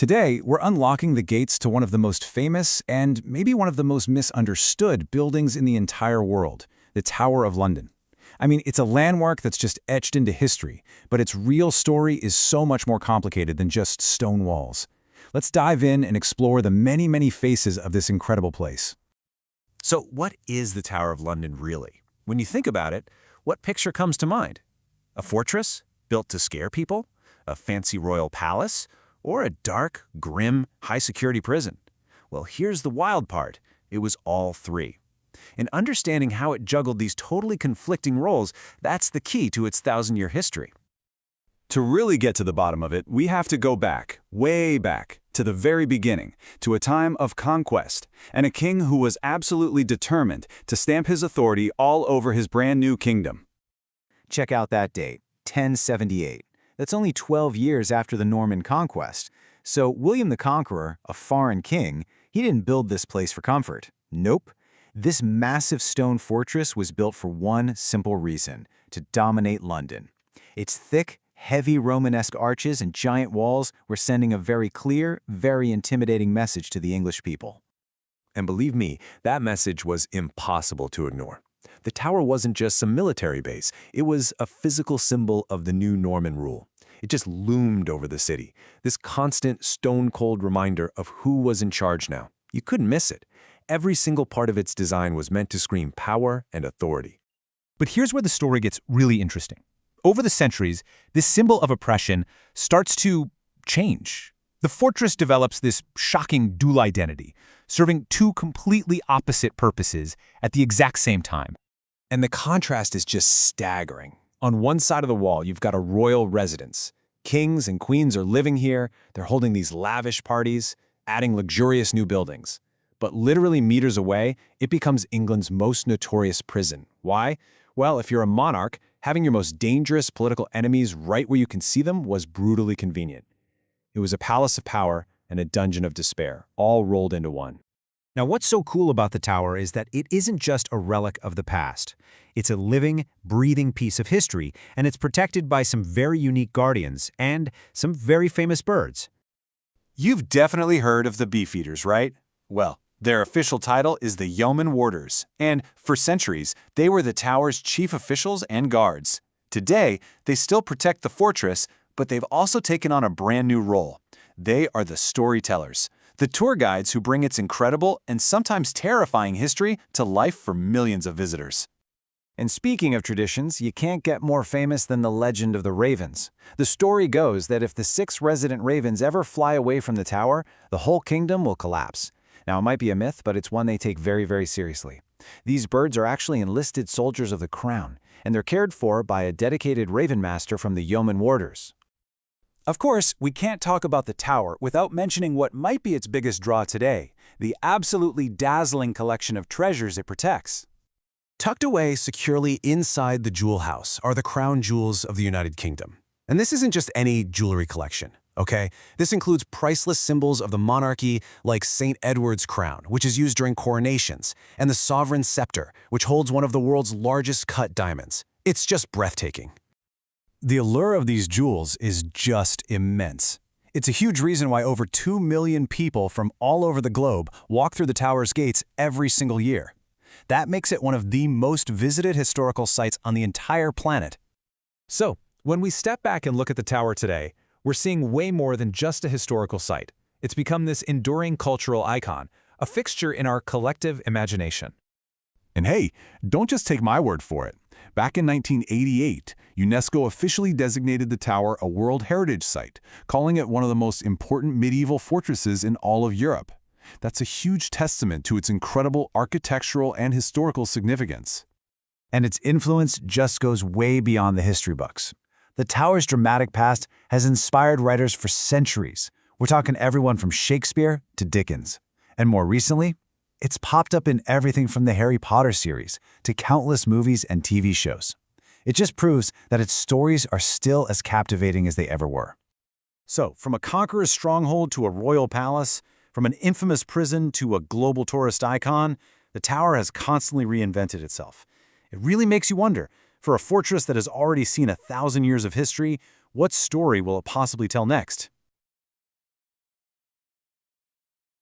Today, we're unlocking the gates to one of the most famous and maybe one of the most misunderstood buildings in the entire world, the Tower of London. I mean, it's a landmark that's just etched into history, but its real story is so much more complicated than just stone walls. Let's dive in and explore the many, many faces of this incredible place. So what is the Tower of London really? When you think about it, what picture comes to mind? A fortress built to scare people? A fancy royal palace? Or a dark, grim, high-security prison? Well, here's the wild part. It was all three. And understanding how it juggled these totally conflicting roles, that's the key to its thousand-year history. To really get to the bottom of it, we have to go back, way back, to the very beginning, to a time of conquest, and a king who was absolutely determined to stamp his authority all over his brand new kingdom. Check out that date, 1078. That's only 12 years after the Norman conquest. So William the Conqueror, a foreign king, he didn't build this place for comfort. Nope. This massive stone fortress was built for one simple reason: to dominate London. Its thick, heavy Romanesque arches and giant walls were sending a very clear, very intimidating message to the English people. And believe me, that message was impossible to ignore. The tower wasn't just some military base, it was a physical symbol of the new Norman rule. It just loomed over the city, this constant, stone-cold reminder of who was in charge now. You couldn't miss it. Every single part of its design was meant to scream power and authority. But here's where the story gets really interesting. Over the centuries, this symbol of oppression starts to change. The fortress develops this shocking dual identity, serving two completely opposite purposes at the exact same time. And the contrast is just staggering. On one side of the wall, you've got a royal residence. Kings and queens are living here, they're holding these lavish parties, adding luxurious new buildings. But literally meters away, it becomes England's most notorious prison. Why? Well, if you're a monarch, having your most dangerous political enemies right where you can see them was brutally convenient. It was a palace of power and a dungeon of despair, all rolled into one. Now, what's so cool about the tower is that it isn't just a relic of the past. It's a living, breathing piece of history, and it's protected by some very unique guardians and some very famous birds. You've definitely heard of the Beefeaters, right? Well, their official title is the Yeoman Warders, and for centuries, they were the tower's chief officials and guards. Today, they still protect the fortress, but they've also taken on a brand new role. They are the storytellers, the tour guides who bring its incredible and sometimes terrifying history to life for millions of visitors. And speaking of traditions, you can't get more famous than the legend of the ravens. The story goes that if the 6 resident ravens ever fly away from the tower, the whole kingdom will collapse. Now, it might be a myth, but it's one they take very, very seriously. These birds are actually enlisted soldiers of the crown, and they're cared for by a dedicated raven master from the Yeoman Warders. Of course, we can't talk about the tower without mentioning what might be its biggest draw today, the absolutely dazzling collection of treasures it protects. Tucked away securely inside the jewel house are the crown jewels of the United Kingdom. And this isn't just any jewelry collection, okay? This includes priceless symbols of the monarchy like St. Edward's crown, which is used during coronations, and the sovereign scepter, which holds one of the world's largest cut diamonds. It's just breathtaking. The allure of these jewels is just immense. It's a huge reason why over 2 million people from all over the globe walk through the tower's gates every single year. That makes it one of the most visited historical sites on the entire planet. So, when we step back and look at the tower today, we're seeing way more than just a historical site. It's become this enduring cultural icon, a fixture in our collective imagination. And hey, don't just take my word for it. Back in 1988, UNESCO officially designated the tower a World Heritage Site, calling it one of the most important medieval fortresses in all of Europe. That's a huge testament to its incredible architectural and historical significance. And its influence just goes way beyond the history books. The tower's dramatic past has inspired writers for centuries. We're talking everyone from Shakespeare to Dickens. And more recently, it's popped up in everything from the Harry Potter series to countless movies and TV shows. It just proves that its stories are still as captivating as they ever were. So, from a conqueror's stronghold to a royal palace, from an infamous prison to a global tourist icon, the tower has constantly reinvented itself. It really makes you wonder, for a fortress that has already seen 1,000 years of history, what story will it possibly tell next?